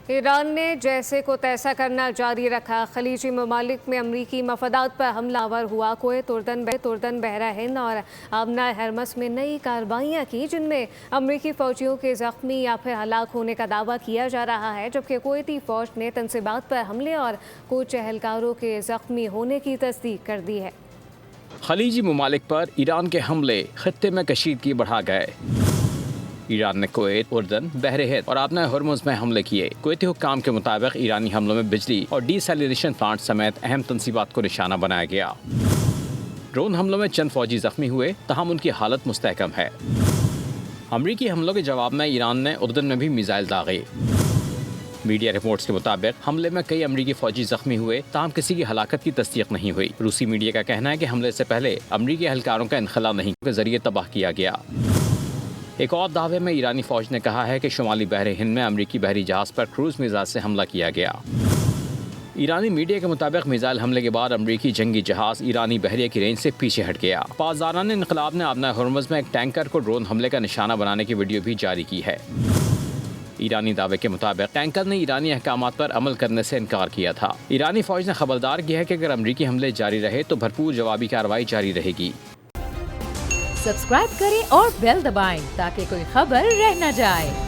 ایران نے جیسے کو تیسا کرنا جاری رکھا۔ خلیجی ممالک میں امریکی مفادات پر حملہ آور ہوا۔ کویت، اردن، بحرہ ہند اور آبنائے ہرمس میں نئی کارروائیاں کی، جن میں امریکی فوجیوں کے زخمی یا پھر ہلاک ہونے کا دعویٰ کیا جا رہا ہے، جبکہ کویتی فوج نے تنصیبات پر حملے اور کچھ اہلکاروں کے زخمی ہونے کی تصدیق کر دی ہے۔ خلیجی ممالک پر ایران کے حملے خطے میں کشیدگی بڑھا گئے۔ ایران نے کویت، اردن، بحر ہند اور آبنائے ہرمز میں حملے کیے۔ کویتی حکام کے مطابق ایرانی حملوں میں بجلی اور ڈی سیلریشن پلانٹ سمیت اہم تنصیبات کو نشانہ بنایا گیا۔ ڈرون حملوں میں چند فوجی زخمی ہوئے، تاہم ان کی حالت مستحکم ہے۔ امریکی حملوں کے جواب میں ایران نے اردن میں بھی میزائل داغے۔ میڈیا رپورٹس کے مطابق حملے میں کئی امریکی فوجی زخمی ہوئے، تاہم کسی کی ہلاکت کی تصدیق نہیں ہوئی۔ روسی میڈیا کا کہنا ہے کہ حملے سے پہلے امریکی اہلکاروں کا انخلا نہیں کے ذریعے تباہ کیا گیا۔ ایک اور دعوے میں ایرانی فوج نے کہا ہے کہ شمالی بحر ہند میں امریکی بحری جہاز پر کروز میزائل سے حملہ کیا گیا۔ ایرانی میڈیا کے مطابق میزائل حملے کے بعد امریکی جنگی جہاز ایرانی بحریہ کی رینج سے پیچھے ہٹ گیا۔ پاسداران انقلاب نے آبنائے ہرمز میں ایک ٹینکر کو ڈرون حملے کا نشانہ بنانے کی ویڈیو بھی جاری کی ہے۔ ایرانی دعوے کے مطابق ٹینکر نے ایرانی احکامات پر عمل کرنے سے انکار کیا تھا۔ ایرانی فوج نے خبردار کیا ہے کہ اگر امریکی حملے جاری رہے تو بھرپور جوابی کارروائی جاری رہے گی۔ سبسکرائب کریں اور بیل دبائیں تاکہ کوئی خبر رہ نہ جائے۔